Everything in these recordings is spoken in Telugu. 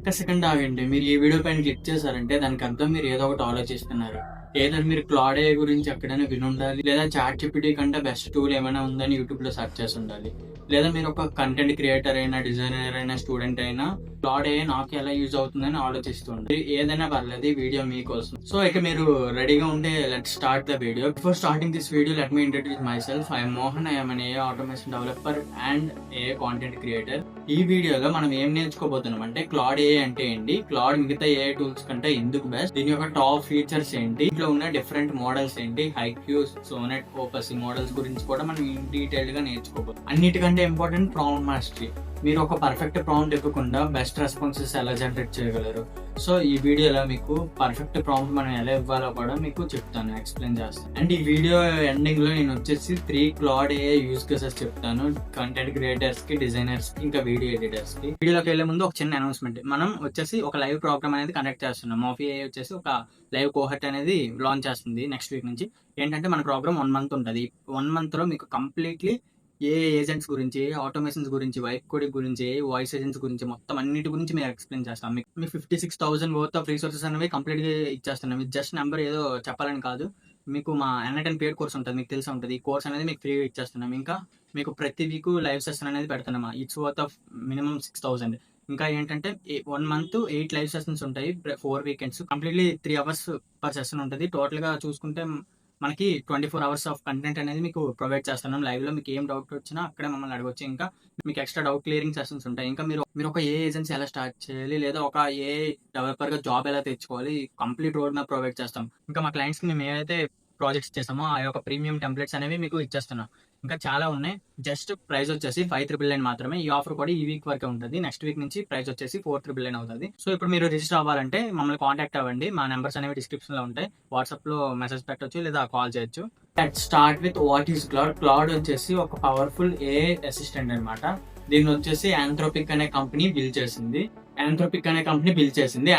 ఒక్క సెకండ్ ఆగండి. మీరు ఈ వీడియో పైన క్లిక్ చేశారంటే దానికి అర్థం మీరు ఏదో ఒకటి ఆలోచిస్తున్నారు. ఏదైనా మీరు క్లాడ్ AI గురించి ఎక్కడైనా వినుండాలి, లేదా చాట్‌జిపిటి కంటే బెస్ట్ టూల్ ఏమైనా ఉందని యూట్యూబ్‌లో సెర్చ్ చేసి ఉండాలి. లేదా మీరు ఒక కంటెంట్ క్రియేటర్ అయినా, డిజైనర్ అయినా, స్టూడెంట్ అయినా క్లాడ్ AI నాకు ఎలా యూజ్ అవుతుందని ఆలోచిస్తూ ఉండాలి. ఏదైనా పర్లేదు, ఈ వీడియో మీకోసం. సో ఇక మీరు రెడీగా ఉంటే let's start the video. Before starting this video let me introduce my self. I am Mohan. I am un AI automation developer and AI content creator. ఈ వీడియోలో మనం ఏం నేర్చుకోబోతున్నాం అంటే క్లాడ్ AI అంటే ఏంటి, క్లాడ్ మిగతా AI టూల్స్ కంటే ఎందుకు బెస్ట్, దీని యొక్క టాప్ ఫీచర్స్ ఏంటి, ఇంట్లో ఉన్న డిఫరెంట్ మోడల్స్ ఏంటి, హైక్యూ, సోనెట్, ఓపస్ మోడల్స్ గురించి కూడా మనం డీటెయిల్ గా నేర్చుకోబోతున్నాం. అన్నిటికంటే ఇంపార్టెంట్ ప్రాంప్ట్ మాస్టరీ. మీరు ఒక పర్ఫెక్ట్ ప్రాంప్ట్ ఇవ్వకుండా బెస్ట్ రెస్పాన్సెస్ ఎలా జనరేట్ చేయగలరు. సో ఈ వీడియోలో మీకు పర్ఫెక్ట్ ప్రాంప్ట్ మనం ఎలా ఇవ్వాలో కూడా మీకు చెప్తాను, ఎక్స్ప్లెయిన్ చేస్తాను. అండ్ ఈ వీడియో ఎండింగ్ లో నేను వచ్చేసి 3 క్లాడ్ AI యూజ్ కేసెస్ చెప్తాను, కంటెంట్ క్రియేటర్స్ కి, డిజైనర్స్ కి, ఇంకా వీడియో ఎడిటర్స్ కి. వీడియోలోకి వెళ్లే ముందు ఒక చిన్న అనౌన్స్మెంట్. మనం వచ్చేసి ఒక లైవ్ ప్రోగ్రామ్ అనేది కండక్ట్ చేస్తున్నాం. మాఫీ AI వచ్చేసి ఒక లైవ్ కోహర్ట్ అనేది లాంచ్ చేస్తుంది నెక్స్ట్ వీక్ నుంచి. ఏంటంటే మన ప్రోగ్రామ్ 1 మంత్ ఉంటుంది. 1 మంత్ లో మీకు కంప్లీట్లీ ఏ ఏజెంట్స్ గురించి, ఆటోమేషన్స్ గురించి, వైప్ కోడింగ్ గురించి, వాయిస్ ఏజెంట్స్ గురించి, మొత్తం అన్నిటి గురించి మేము ఎక్స్ప్లెయిన్ చేస్తాం. మీకు 56,000 వర్త్ ఆఫ్ రిసోర్సెస్ అనేవి కంప్లీట్ గా ఇచ్చేస్తున్నాం. ఇది జస్ట్ నెంబర్ ఏదో చెప్పాలని కాదు. మీకు మా N10 పేడ్ కోర్స్ ఉంటుంది, మీకు తెలిసి ఉంటుంది. ఈ కోర్స్ అనేది మీకు ఫ్రీగా ఇచ్చేస్తున్నాం. ఇంకా మీకు ప్రతి వీక్ లైవ్ సెషన్ అనేది పెడుతున్నాం. It's worth of minimum 6,000. ఇంకా ఏంటంటే 1 మంత్ 8 లైవ్ సెషన్స్ ఉంటాయి, 4 weekends, completely 3 hours per session ఉంటుంది. టోటల్ గా చూసుకుంటే మనకి 24 అవర్స్ ఆఫ్ కంటెంట్ అనేది మీకు ప్రొవైడ్ చేస్తున్నాం. లైవ్ లో మీకు ఏం డౌట్ వచ్చినా అక్కడే మమ్మల్ని అడగొచ్చు. ఇంకా మీకు ఎక్స్ట్రా డౌట్ క్లియరింగ్ సెషన్స్ ఉంటాయి. ఇంకా మీరు ఒక ఏ ఏజెన్సీ ఎలా స్టార్ట్ చేయాలి, లేదా ఒక ఏ డెవలపర్ గా జాబ్ ఎలా తెచ్చుకోవాలి, కంప్లీట్ రోడ్ మ్యాప్ ప్రొవైడ్ చేస్తాం. ఇంకా మా క్లయింట్స్ కి మేము ఏదైతే ప్రాజెక్ట్స్ చేసామో ఆ యొక్క ప్రీమియం టెంప్లెట్స్ అనేవి మీకు ఇచ్చేస్తున్నాం. ఇంకా చాలా ఉన్నాయి. జస్ట్ ప్రైస్ వచ్చేసి 5,999 మాత్రమే. ఈ ఆఫర్ కూడా ఈ వీక్ వరకే ఉంటుంది. నెక్స్ట్ వీక్ నుంచి ప్రైస్ వచ్చేసి 4,999 అవుతుంది. సో ఇప్పుడు మీరు రిజిస్టర్ అవ్వాలంటే మమ్మల్ని కాంటాక్ట్ అవ్వండి. మా నెంబర్స్ అనేవి డిస్క్రిప్షన్ లో ఉంటాయి. వాట్సాప్ లో మెసేజ్ పెట్టొచ్చు, లేదా కాల్ చేయొచ్చు. Let's start with what is Claude. Claude వచ్చేసి ఒక పవర్ఫుల్ AI అసిస్టెంట్ అనమాట. దీన్ని వచ్చేసి ఆంథ్రోపిక్ అనే కంపెనీ బిల్డ్ చేసింది.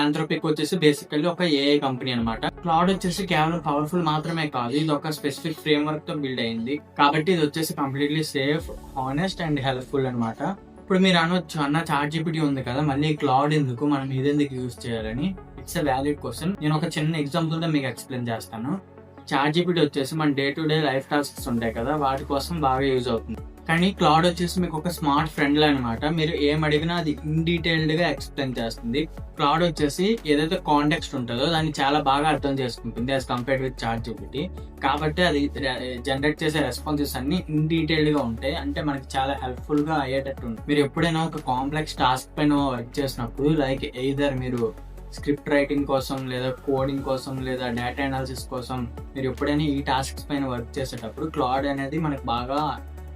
ఆంథ్రోపిక్ వచ్చేసి బేసికల్లీ ఒక AI కంపెనీ అనమాట. క్లాడ్ వచ్చేసి కేవలం పవర్ఫుల్ మాత్రమే కాదు, ఇది ఒక స్పెసిఫిక్ ఫ్రేమ్ వర్క్ తో బిల్డ్ అయింది. కాబట్టి ఇది వచ్చేసి completely safe, honest and helpful అనమాట. ఇప్పుడు మీరు అనొచ్చు, అన్న ChatGPT ఉంది కదా, మళ్ళీ క్లాడ్ ఎందుకు, మనం ఇదెందుకు యూజ్ చేయాలని. It's a valid question. నేను ఒక చిన్న ఎగ్జాంపుల్ తో మీకు ఎక్స్ప్లెయిన్ చేస్తాను. ChatGPT వచ్చేసి మన day to day life tasks ఉంటాయి కదా, వాటి కోసం బాగా యూజ్ అవుతుంది. కానీ క్లాడ్ వచ్చేసి మీకు ఒక స్మార్ట్ ఫ్రెండ్ అనమాట. మీరు ఏం అడిగినా అది ఇన్ డీటెయిల్డ్ గా ఎక్స్ప్లెయిన్ చేస్తుంది. క్లాడ్ వచ్చేసి ఏదైతే కాంటెక్స్ట్ ఉంటుందో దాన్ని చాలా బాగా అర్థం చేసుకుంటుంది యాజ్ కంపేర్డ్ విత్ ChatGPT. కాబట్టి అది జనరేట్ చేసే రెస్పాన్సెస్ అన్ని ఇన్ డీటెయిల్డ్ గా ఉంటాయి. అంటే మనకి చాలా హెల్ప్ఫుల్ గా అయ్యేటట్టు ఉంటుంది. మీరు ఎప్పుడైనా ఒక కాంప్లెక్స్ టాస్క్ పైన వర్క్ చేసినప్పుడు, లైక్ ఎయిదర్ మీరు స్క్రిప్ట్ రైటింగ్ కోసం, లేదా కోడింగ్ కోసం, లేదా డేటా అనాలిసిస్ కోసం, మీరు ఎప్పుడైనా ఈ టాస్క్స్ పైన వర్క్ చేసేటప్పుడు క్లాడ్ అనేది మనకు బాగా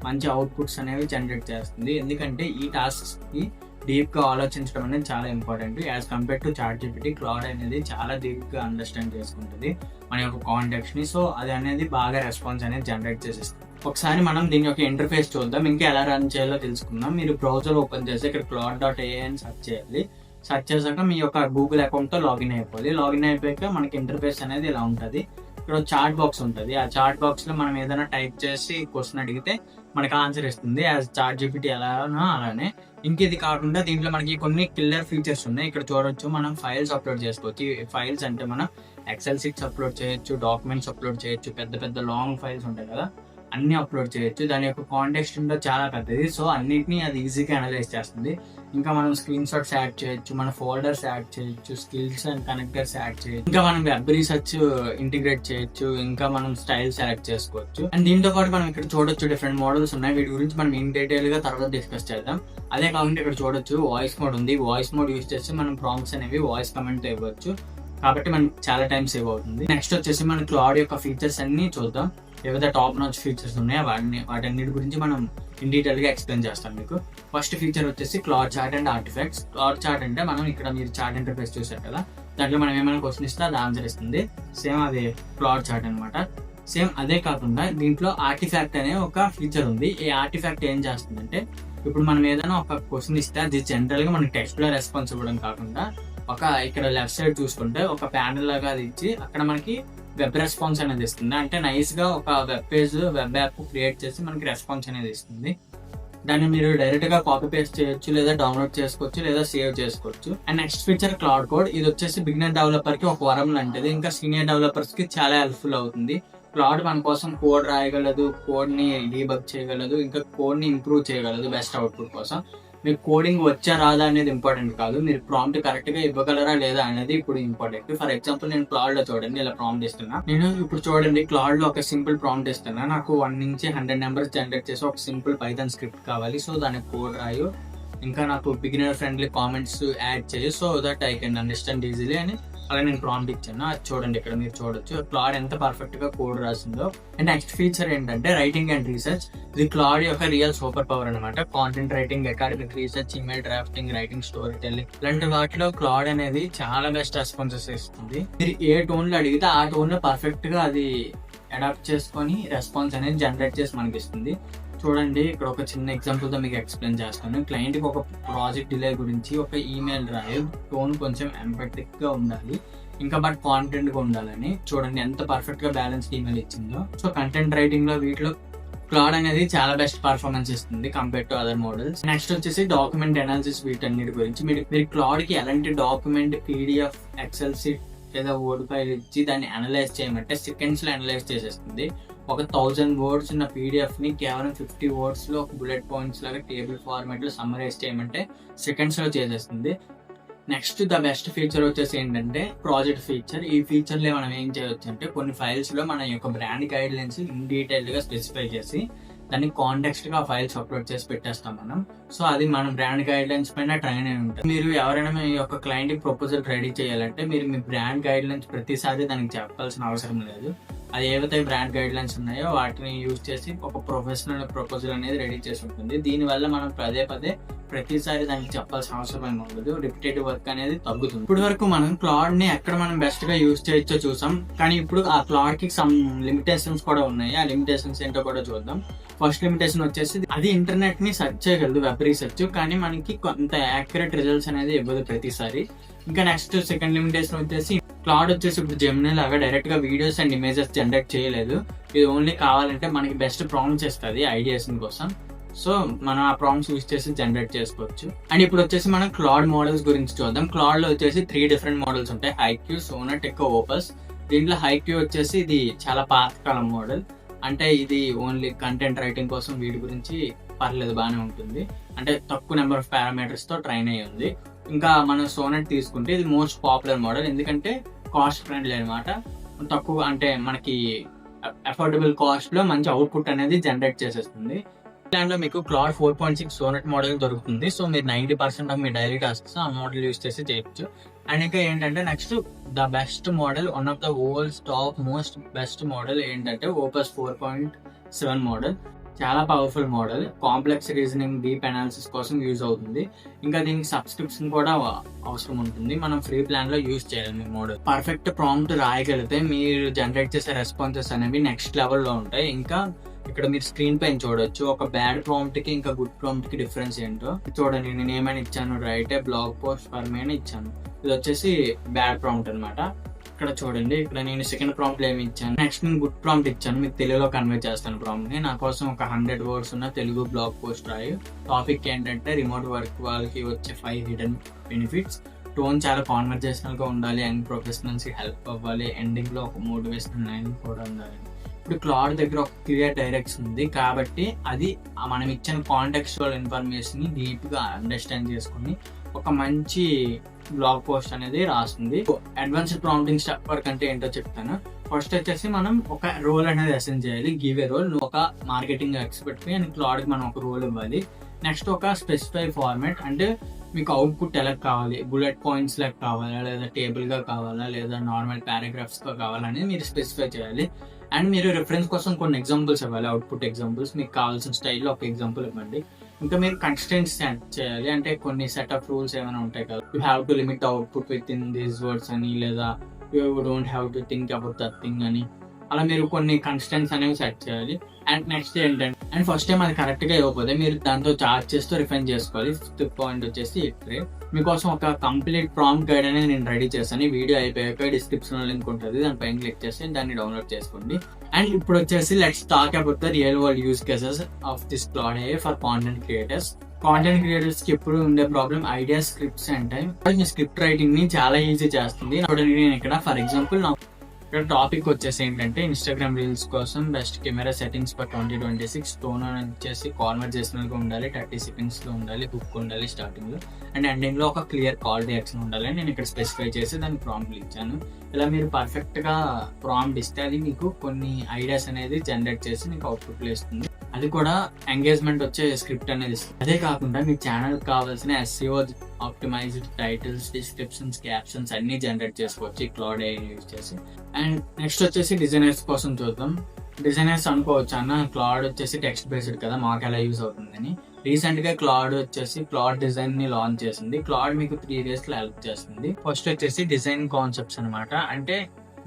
మంచి అవుట్పుట్స్ అనేవి జనరేట్ చేస్తుంది. ఎందుకంటే ఈ టాస్క్స్ కి డీప్ గా ఆలోచించడం అనేది చాలా important. As compare to ChatGPT, Claude అనేది చాలా డీప్ గా అండర్స్టాండ్ చేసుకుంటుంది మన యొక్క కాంటెక్స్ట్ ని. సో అది అనేది బాగా రెస్పాన్స్ అనేది జనరేట్ చేసేస్తుంది. ఒకసారి మనం దీని యొక్క ఇంటర్ఫేస్ చూద్దాం, ఇంకా ఎలా రన్ చేయాలో తెలుసుకుందాం. మీరు బ్రౌజర్ ఓపెన్ చేసి ఇక్కడ claude.ai అని సెర్చ్ చేయాలి. సెర్చ్ చేశాక మీ యొక్క గూగుల్ అకౌంట్ తో లాగిన్ అయిపోవాలి. లాగిన్ అయిపోయాక మనకి ఇంటర్ఫేస్ అనేది ఇలా ఉంటుంది. ఇక్కడ చాట్ బాక్స్ ఉంటుంది. ఆ చాట్ బాక్స్ లో మనం ఏదైనా టైప్ చేసి క్వశ్చన్ అడిగితే మనకి ఆన్సర్ ఇస్తుంది యాజ్ ChatGPT ఎలానో అలానే. ఇంక ఇది కాకుండా దీంట్లో మనకి కొన్ని కిల్లర్ ఫీచర్స్ ఉన్నాయి. ఇక్కడ చూడొచ్చు, మనం ఫైల్స్ అప్లోడ్ చేసుకోవచ్చు. ఫైల్స్ అంటే మనం ఎక్సెల్ షీట్స్ అప్లోడ్ చేయొచ్చు, డాక్యుమెంట్స్ అప్లోడ్ చేయొచ్చు, పెద్ద పెద్ద లాంగ్ ఫైల్స్ ఉంటాయి కదా, అన్ని అప్లోడ్ చేయొచ్చు. దాని యొక్క కాంటెక్స్ట్ ఉందో చాలా పెద్దది. సో అన్నిటిని అది ఈజీగా అనలైజ్ చేస్తుంది. ఇంకా మనం స్క్రీన్ షాట్స్ యాడ్ చేయొచ్చు, మన ఫోల్డర్స్ యాడ్ చేయొచ్చు, స్కిల్స్ అండ్ కనెక్టర్స్ యాడ్ చేయొచ్చు, ఇంకా మనం వెబ్ రీసెర్చ్ ఇంటిగ్రేట్ చేయొచ్చు, ఇంకా మనం స్టైల్ సెలెక్ట్ చేసుకోవచ్చు. అండ్ దీంతో పాటు మనం ఇక్కడ చూడొచ్చు డిఫరెంట్ మోడల్స్ ఉన్నాయి. వీటి గురించి మనం ఇన్ డీటెయిల్ గా తర్వాత డిస్కస్ చేద్దాం. అదే కాకుండా ఇక్కడ చూడొచ్చు వాయిస్ మోడ్ ఉంది. వాయిస్ మోడ్ యూజ్ చేసి మనం ప్రాంప్ట్స్ అనేవి వాయిస్ కమెంట్ తో ఇవ్వచ్చు. కాబట్టి మనకి చాలా టైం సేవ్ అవుతుంది. నెక్స్ట్ వచ్చేసి మన క్లాడ్ యొక్క ఫీచర్స్ అన్ని చూద్దాం. ఏవైతే టాప్ నాచ్ ఫీచర్స్ ఉన్నాయో వాటన్నిటి గురించి మనం ఇన్ డీటెయిల్ గా ఎక్స్ప్లెయిన్ చేస్తాం మీకు. ఫస్ట్ ఫీచర్ వచ్చేసి Claude chat and artifacts. Claude chat అంటే మనం ఇక్కడ మీరు చాట్ ఇంటర్ఫేస్ చూసారు కదా, దాంట్లో మనం ఏమైనా క్వశ్చన్ ఇస్తే అది ఆన్సర్ ఇస్తుంది. సేమ్ అదే క్లాడ్ చాట్ అనమాట. సేమ్ అదే కాకుండా దీంట్లో ఆర్టిఫాక్ట్ అనే ఒక ఫీచర్ ఉంది. ఈ ఆర్టిఫాక్ట్ ఏం చేస్తుందంటే, ఇప్పుడు మనం ఏదైనా ఒక క్వశ్చన్ ఇస్తే అది జనరల్ గా మనకి టెక్స్ట్ లో రెస్పాన్స్ ఇవ్వడం కాకుండా, ఒక ఇక్కడ లెఫ్ట్ సైడ్ చూసుకుంటే ఒక ప్యానల్ లాగా అది ఇచ్చి అక్కడ మనకి వెబ్ రెస్పాన్స్ అనేది ఇస్తుంది. అంటే నైస్ గా ఒక web page, web app create చేసి మనకి రెస్పాన్స్ అనేది ఇస్తుంది. దాన్ని మీరు డైరెక్ట్ గా కాపీ పేస్ట్ చేయొచ్చు, లేదా డౌన్లోడ్ చేసుకోవచ్చు, లేదా సేవ్ చేసుకోవచ్చు. And next feature cloud code. ఇది వచ్చేసి బిగినర్ డెవలపర్ కి ఒక వరం లాంటిది, ఇంకా సీనియర్ డెవలపర్స్ కి చాలా హెల్ప్ఫుల్ అవుతుంది. క్లౌడ్ మన కోసం కోడ్ రాయగలదు, కోడ్ ని డీబగ్ చేయగలదు, ఇంకా కోడ్ ని ఇంప్రూవ్ చేయగలదు బెస్ట్ అవుట్పుట్ కోసం. మీకు కోడింగ్ వచ్చా రాదా అనేది ఇంపార్టెంట్ కాదు, మీరు ప్రాంప్ట్ కరెక్ట్ గా ఇవ్వగలరా లేదా అనేది ఇప్పుడు ఇంపార్టెంట్. ఫర్ ఎగ్జాంపుల్ నేను క్లౌడ్ లో చూడండి ఇలా ప్రాంప్ట్ ఇస్తున్నా. నేను ఇప్పుడు చూడండి క్లౌడ్ లో ఒక సింపుల్ ప్రాంప్ట్ ఇస్తున్నా. నాకు 1 నుంచి 100 నెంబర్స్ జనరేట్ చేసి ఒక సింపుల్ పైథాన్ స్క్రిప్ట్ కావాలి. సో దానికి కోడ్ రాయు, ఇంకా నాకు బిగినర్ ఫ్రెండ్లీ కామెంట్స్ యాడ్ చేయి, so that I can understand easily అని అలా నేను ప్రాంప్ట్ ఇచ్చాను. అది చూడండి ఇక్కడ మీరు చూడొచ్చు క్లౌడ్ ఎంత పర్ఫెక్ట్ గా కోడ్ రాసిందో. అండ్ నెక్స్ట్ ఫీచర్ ఏంటంటే రైటింగ్ అండ్ రీసెర్చ్. ఇది క్లౌడ్ యొక్క రియల్ సూపర్ పవర్ అనమాట. Content writing, academic research, email drafting, writing, story telling ఇలాంటి వాటిలో క్లౌడ్ అనేది చాలా బెస్ట్ రెస్పాన్సెస్ ఇస్తుంది. మీరు ఏ టోన్ లో అడిగితే ఆ టోన్ లో పర్ఫెక్ట్ గా అది అడాప్ట్ చేసుకొని రెస్పాన్స్ అనేది జనరేట్ చేసి మనకి ఇస్తుంది. చూడండి ఇక్కడ ఒక చిన్న ఎగ్జాంపుల్ తో మీకు ఎక్స్ప్లెయిన్ చేస్తాను. క్లయింట్ కి ఒక ప్రాజెక్ట్ డిలే గురించి ఒక ఈమెయిల్ రాయి, టోన్ కొంచెం ఎంపథెటిక్ గా ఉండాలి, ఇంకా బట్ కాన్ఫిడెంట్ గా ఉండాలని. చూడండి ఎంత పర్ఫెక్ట్ గా బ్యాలెన్స్ ఈమెయిల్ ఇచ్చిందో. సో కంటెంట్ రైటింగ్ లో వీటిలో క్లౌడ్ అనేది చాలా బెస్ట్ పర్ఫార్మెన్స్ ఇస్తుంది compare to other models. Next వచ్చేసి డాక్యుమెంట్ అనాలిసిస్. వీటన్నిటి గురించి మీరు క్లౌడ్ కి ఎలాంటి డాక్యుమెంట్, పీడిఎఫ్, ఎక్సెల్ షీట్ లేదా వర్డ్ ఫైల్ ఇచ్చి దాన్ని అనలైజ్ చేయమంటే సెకండ్స్ లో అనలైజ్ చేసేస్తుంది. ఒక 1000 words ఉన్న పీడిఎఫ్ ని కేవలం 50 words లో ఒక బుల్లెట్ పాయింట్స్ లాగా టేబుల్ ఫార్మాట్ లో సమ్మరైజ్ చేయమంటే సెకండ్స్ లో చేసేస్తుంది. నెక్స్ట్ ద బెస్ట్ ఫీచర్ వచ్చేసి ఏంటంటే ప్రాజెక్ట్ ఫీచర్. ఈ ఫీచర్ లో మనం ఏం చేయవచ్చు అంటే కొన్ని ఫైల్స్ లో మన యొక్క brand guide lines in detail గా స్పెసిఫై చేసి దాన్ని కాంటెక్స్ట్ గా ఫైల్స్ అప్లోడ్ చేసి పెట్టేస్తాం మనం. సో అది మన బ్రాండ్ గైడ్ లైన్స్ పైన ట్రైన్ అయి ఉంటుంది. మీరు ఎవరైనా మీ యొక్క క్లయింట్ కి ప్రపోజల్ రెడీ చేయాలంటే మీరు మీ బ్రాండ్ గైడ్ లైన్స్ ప్రతిసారి దానికి చెప్పాల్సిన అవసరం లేదు. అది ఏవైతే బ్రాండ్ గైడ్ లైన్స్ ఉన్నాయో వాటిని యూజ్ చేసి ఒక ప్రొఫెషనల్ ప్రపోజల్ అనేది రెడీ చేసి ఉంటుంది. దీనివల్ల మనం పదే ప్రతిసారి దానికి చెప్పాల్సిన అవసరం ఉండదు, రిపిటేటివ్ వర్క్ అనేది తగ్గుతుంది. ఇప్పుడు వరకు మనం క్లౌడ్ ని ఎక్కడ మనం బెస్ట్ గా యూజ్ చేయొచ్చో చూసాం, కానీ ఇప్పుడు ఆ క్లౌడ్ కి సమ్ లిమిటేషన్స్ కూడా ఉన్నాయి. ఆ లిమిటేషన్స్ ఏంటో కూడా చూద్దాం. ఫస్ట్ లిమిటేషన్ వచ్చేసి అది ఇంటర్నెట్ ని సెర్చ్ చేయగలదు, వెబ్ రీసెర్చ్, కానీ మనకి కొంత యాక్యురేట్ రిజల్ట్స్ అనేది ఇవ్వదు ప్రతిసారి. ఇంకా నెక్స్ట్ సెకండ్ లిమిటేషన్ వచ్చేసి క్లౌడ్ వచ్చేసి ఇప్పుడు జెమినీ లాగా డైరెక్ట్ గా వీడియోస్ అండ్ ఇమేజెస్ జనరేట్ చేయలేదు. ఇది ఓన్లీ కావాలంటే మనకి బెస్ట్ ప్రాంప్ట్స్ ఇస్తుంది ఐడియాషన్ కోసం. సో మనం ఆ ప్రాంప్ట్స్ యూజ్ చేసి జనరేట్ చేసుకోవచ్చు. అండ్ ఇప్పుడు వచ్చేసి మనం క్లౌడ్ మోడల్స్ గురించి చూద్దాం. క్లౌడ్ లో వచ్చేసి 3 డిఫరెంట్ మోడల్స్ ఉంటాయి: హైక్యూ, సోనెట్, ఇంకా ఓపస్. దీంట్లో హైక్యూ వచ్చేసి ఇది చాలా పాతకాలం మోడల్, అంటే ఇది ఓన్లీ కంటెంట్ రైటింగ్ కోసం. వీటి గురించి పర్లేదు, బాగానే ఉంటుంది, అంటే తక్కువ నెంబర్ ఆఫ్ పారామీటర్స్ తో ట్రైన్ అయ్యి ఉంది. ఇంకా మనం సోనెట్ తీసుకుంటే ఇది మోస్ట్ పాపులర్ మోడల్, ఎందుకంటే కాస్ట్ ఫ్రెండ్లీ అనమాట. తక్కువ అంటే మనకి అఫోర్డబుల్ కాస్ట్ లో మంచి అవుట్పుట్ అనేది జనరేట్ చేసేస్తుంది. దాంట్లో మీకు క్లౌడ్ 4.6 సోనెట్ మోడల్ దొరుకుతుంది. సో మీరు 90% ఆఫ్ మీ డైలీ టాస్క్స్ ఆ మోడల్ యూజ్ చేసి చేయొచ్చు. అండ్ ఇంకా ఏంటంటే next the best model, one of the world's top most best model ఏంటంటే ఓపస్ 4.7 మోడల్. చాలా powerful model, complex reasoning, deep analysis కోసం యూజ్ అవుతుంది. ఇంకా దీనికి సబ్స్క్రిప్షన్ కూడా అవసరం ఉంటుంది. మనం ఫ్రీ ప్లాన్ లో యూజ్ చేయాలి. మీ మోడల్ పర్ఫెక్ట్ ప్రాంప్ట్ రాయగలిగితే మీరు జనరేట్ చేసే రెస్పాన్సెస్ అనేవి నెక్స్ట్ లెవెల్ లో ఉంటాయి. ఇంకా ఇక్కడ మీరు స్క్రీన్ పైన చూడొచ్చు ఒక బ్యాడ్ ప్రాంప్ట్ కి ఇంకా గుడ్ ప్రాంప్ట్ కి డిఫరెన్స్ ఏంటో. చూడండి నేను ఏమైనా ఇచ్చాను, right A blog post for me అని ఇచ్చాను. ఇది వచ్చేసి బ్యాడ్ ప్రాంప్ట్ అనమాట. ఇక్కడ చూడండి, ఇక్కడ నేను సెకండ్ ప్రాంప్ట్ ఏమి ఇచ్చాను, నెక్స్ట్ నేను గుడ్ ప్రాంప్ట్ ఇచ్చాను. మీకు తెలుగులో కన్వర్ట్ చేస్తాను ప్రాంప్ట్ ని. నా కోసం ఒక 100 words ఉన్న తెలుగు బ్లాగ్ పోస్ట్ రాయి. టాపిక్ ఏంటంటే రిమోట్ వర్క్ వాళ్ళకి వచ్చే 5 హిడెన్ బెనిఫిట్స్. టోన్ చాలా కాన్వర్జేషనల్ గా ఉండాలి, అండ్ ప్రొఫెషనల్స్ కి హెల్ప్ అవ్వాలి, ఎండింగ్ లో ఒక మోటివేషనల్ లైన్ కూడా ఉండాలి. ఇప్పుడు క్లౌడ్ దగ్గర ఒక క్లియర్ డైరెక్షన్ ఉంది కాబట్టి అది మనం ఇచ్చిన కాంటెక్స్చువల్ ఇన్ఫర్మేషన్ ని డీప్ గా అండర్స్టాండ్ చేసుకుని ఒక మంచి బ్లాగ్ పోస్ట్ అనేది రాస్తుంది. అడ్వాన్స్డ్ ప్రాంప్టింగ్ స్టెప్ వర్క్ అంటే ఏంటో చెప్తాను. ఫస్ట్ వచ్చేసి మనం ఒక రోల్ అనేది అసైన్ చేయాలి. Give a role. నువ్వు ఒక మార్కెటింగ్ ఎక్స్పర్ట్ కి అండ్ క్లౌడ్ కి మనం ఒక రోల్ ఇవ్వాలి. నెక్స్ట్ ఒక స్పెసిఫై ఫార్మాట్, అంటే మీకు అవుట్పుట్ ఎలా కావాలి, బుల్లెట్ పాయింట్స్ లాగా కావాలా, లేదా టేబుల్ గా కావాలా, లేదా నార్మల్ పారాగ్రాఫ్స్ గా కావాలని మీరు స్పెసిఫై చేయాలి. అండ్ మీరు రిఫరెన్స్ కోసం కొన్ని ఎగ్జాంపుల్స్ ఇవ్వాలి, అవుట్పుట్ ఎగ్జాంపుల్స్. మీకు కావాల్సిన స్టైల్లో ఒక ఎగ్జాంపుల్ ఇవ్వండి. ఇంకా మీరు కన్స్టెంట్స్ సెట్ చేయాలి, అంటే కొన్ని సెట్ ఆఫ్ రూల్స్ ఏమైనా ఉంటాయి కదా, you have to limit output with in these words అని, లేదా you don't have to think about that thing అని. అలా మీరు కొన్ని కన్స్టెంట్స్ అనేవి సెట్ చేయాలి. అండ్ నెక్స్ట్ ఏంటంటే, అండ్ ఫస్ట్ టైం అది కరెక్ట్ గా ఇవ్వకపోతే మీరు దాంతో చార్ట్ చేస్తూ రిఫైన్ చేసుకోవాలి. 5th పాయింట్ వచ్చేసి ఇటరేట్. మీకోసం ఒక కంప్లీట్ ప్రాంప్ట్ గైడ్ అనేది నేను రెడీ చేశాను. ఈ వీడియో అయిపోయాక డిస్క్రిప్షన్ లో లింక్ ఉంటుంది, దానిపైన క్లిక్ చేసి దాన్ని డౌన్లోడ్ చేసుకోండి. అండ్ ఇప్పుడు వచ్చేసి let's talk about the real world use cases of this cloud AI for content creators. Content creators కి ఎప్పుడు ఉండే problem idea, scripts and time. Me script writing ని చాలా ఈజీ చేస్తుంది. నేను ఇక్కడ ఫర్ ఎగ్జాంపుల్ ఇక్కడ టాపిక్ వచ్చేసి ఏంటంటే ఇన్స్టాగ్రామ్ రీల్స్ కోసం best camera settings for 2026. Tone వచ్చేసి కాన్వర్జేషనల్ గా ఉండాలి, 30 seconds లో ఉండాలి, హుక్ ఉండాలి స్టార్టింగ్ లో, అండ్ ఎండింగ్ లో ఒక క్లియర్ కాల్ టు యాక్షన్ ఉండాలి. నేను ఇక్కడ స్పెసిఫై చేసి దానికి ప్రాంప్ట్ ఇచ్చాను. ఇలా మీరు పర్ఫెక్ట్ గా ప్రాంప్ట్ ఇస్తే అది మీకు కొన్ని ఐడియాస్ అనేది జనరేట్ చేసి మీకు అవుట్పుట్ లో ఇస్తుంది. అది కూడా ఎంగేజ్మెంట్ వచ్చే స్క్రిప్ట్ అనేది ఇస్తుంది. అదే కాకుండా మీ ఛానల్ కావాల్సిన SEO optimised titles, descriptions, captions అన్ని జనరేట్ చేసుకోవచ్చు ఈ క్లౌడ్ AI యూజ్ చేసి. అండ్ నెక్స్ట్ వచ్చేసి డిజైనర్స్ కోసం చూద్దాం. డిజైనర్స్ అనుకోవచ్చు అన్న క్లౌడ్ వచ్చేసి టెక్స్ట్ బేస్డ్ కదా, మాకు ఎలా యూజ్ అవుతుందని. రీసెంట్ గా క్లౌడ్ వచ్చేసి క్లౌడ్ డిజైన్ ని లాంచ్ చేసింది. క్లౌడ్ మీకు 3 days లో హెల్ప్ చేస్తుంది. ఫస్ట్ వచ్చేసి డిజైన్ కాన్సెప్ట్స్ అనమాట. అంటే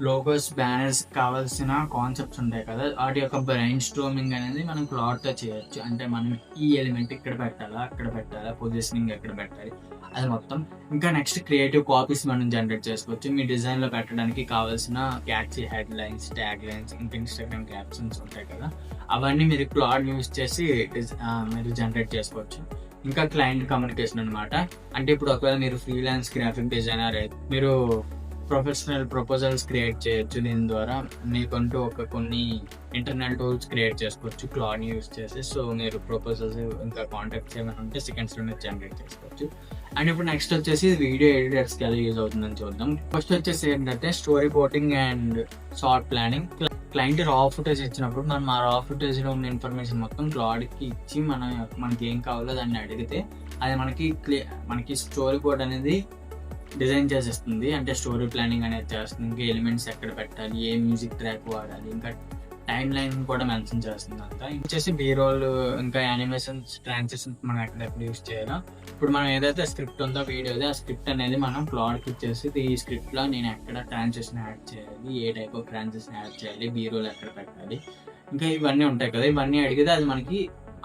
లోగోస్, బ్యానర్స్ కావాల్సిన కాన్సెప్ట్స్ ఉంటాయి కదా, వాటి యొక్క బ్రెయిన్ స్ట్రోమింగ్ అనేది మనం క్లౌడ్ తో చేయొచ్చు. అంటే మనం ఈ ఎలిమెంట్ ఇక్కడ పెట్టాలా, అక్కడ పెట్టాలా, పొజిషనింగ్ ఎక్కడ పెట్టాలి, అది మొత్తం. ఇంకా నెక్స్ట్ క్రియేటివ్ కాపీస్ మనం జనరేట్ చేసుకోవచ్చు. మీ డిజైన్ లో పెట్టడానికి కావాల్సిన catchy head lines, tag lines, ఇంకా ఇన్స్టాగ్రామ్ క్యాప్షన్స్ ఉంటాయి కదా, అవన్నీ మీరు క్లౌడ్ యూజ్ చేసి మీరు జనరేట్ చేసుకోవచ్చు. ఇంకా క్లయింట్ కమ్యూనికేషన్ అనమాట. అంటే ఇప్పుడు ఒకవేళ మీరు ఫ్రీలాన్స్ గ్రాఫిక్ డిజైనర్ అయితే మీరు ప్రొఫెషనల్ ప్రపోజల్స్ క్రియేట్ చేయొచ్చు. దీని ద్వారా మీకంటూ కొన్ని ఇంటర్నల్ టూల్స్ క్రియేట్ చేసుకోవచ్చు క్లౌడ్ యూజ్ చేసి. సో మీరు ప్రపోజల్స్ ఇంకా కాంటాక్ట్స్ ఏమైనా ఉంటే సెకండ్స్ లోనే జనరేట్ చేసుకోవచ్చు. అండ్ ఇప్పుడు నెక్స్ట్ వచ్చేసి వీడియో ఎడిటర్స్ కి ఎలా యూజ్ అవుతుందని చూద్దాం. ఫస్ట్ వచ్చేసి ఏంటంటే story boarding and short planning. Client రా ఫుటేజ్ ఇచ్చినప్పుడు మనం ఆ రా ఫుటేజ్ లో ఉన్న ఇన్ఫర్మేషన్ మొత్తం క్లౌడ్ కి ఇచ్చి మనకి ఏం కావాలో దాన్ని అడిగితే అది మనకి స్టోరీ బోర్డ్ అనేది డిజైన్ చేసేస్తుంది. అంటే స్టోరీ ప్లానింగ్ అనేది చేస్తుంది. ఇంకా ఎలిమెంట్స్ ఎక్కడ పెట్టాలి, ఏ మ్యూజిక్ ట్రాక్ వాడాలి, ఇంకా టైం లైన్ కూడా మెన్షన్ చేస్తుంది అంతా. వచ్చేసి బీరోల్, ఇంకా యానిమేషన్స్, ట్రాన్సిషన్స్ మనం ఎక్కడ యూజ్ చేయాలో. ఇప్పుడు మనం ఏదైతే స్క్రిప్ట్ ఉందో వీడియోది, ఆ స్క్రిప్ట్ అనేది మనం క్లౌడ్కి ఇచ్చేసి ఈ స్క్రిప్ట్ లో నేను ఎక్కడ ట్రాన్సిషన్ యాడ్ చేయాలి, ఏ టైప్ ఆఫ్ ట్రాన్సిషన్ యాడ్ చేయాలి, బీరోల్ ఎక్కడ పెట్టాలి, ఇంకా ఇవన్నీ ఉంటాయి కదా, ఇవన్నీ అడిగితే అది మనకి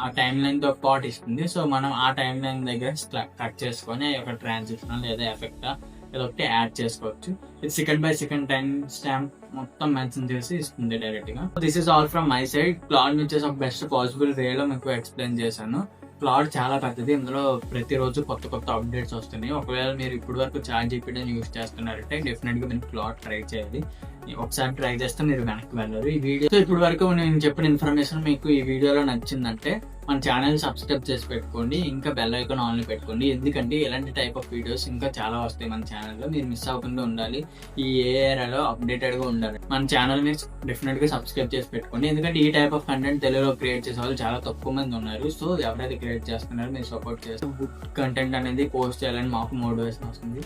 ఆ టైం లైన్ తో పాటు ఇస్తుంది. సో మనం ఆ టైం లైన్ దగ్గర కట్ చేసుకొని ఒక ట్రాన్సిషన్ లేదా ఎఫెక్ట్ ఏదో ఒకటి యాడ్ చేసుకోవచ్చు. ఇది second by second time stamp మొత్తం మెన్షన్ చేసి ఇస్తుంది డైరెక్ట్ గా. This is all from my side. Cloud నుంచి ఒక బెస్ట్ పాసిబుల్ వేలో మీకు ఎక్స్ప్లెయిన్ చేశాను. క్లౌడ్ చాలా పెద్దది, ఇందులో ప్రతిరోజు కొత్త అప్డేట్స్ వస్తున్నాయి. ఒకవేళ మీరు ఇప్పటి వరకు ChatGPT యూజ్ చేస్తున్నారంటే డెఫినెట్ గా మీరు క్లౌడ్ ట్రై చేయాలి. ఒకసారి ట్రై చేస్తే మీరు వెనక్కి వెళ్ళరు. ఈ వీడియో ఇప్పటి వరకు నేను చెప్పిన ఇన్ఫర్మేషన్ మీకు ఈ వీడియోలో నచ్చిందంటే మన ఛానల్ సబ్స్క్రైబ్ చేసి పెట్టుకోండి, ఇంకా బెల్ ఐకాన్ ఆన్ లో పెట్టుకోండి. ఎందుకంటే ఇలాంటి టైప్ ఆఫ్ వీడియోస్ ఇంకా చాలా వస్తాయి మన ఛానల్లో. మీరు మిస్ అవ్వకుండా ఉండాలి, ఈ ఏరియాలో అప్డేటెడ్ గా ఉండాలి. మన ఛానల్ ని డెఫినెట్ గా సబ్స్క్రైబ్ చేసి పెట్టుకోండి. ఎందుకంటే ఈ టైప్ ఆఫ్ కంటెంట్ తెలుగులో క్రియేట్ చేసే వాళ్ళు చాలా తక్కువ మంది ఉన్నారు. సో ఎవరైతే క్రియేట్ చేస్తున్నారో మీరు సపోర్ట్ చేస్తే గుడ్ కంటెంట్ అనేది పోస్ట్ చేయాలని మాకు మోటివేషన్ వస్తుంది.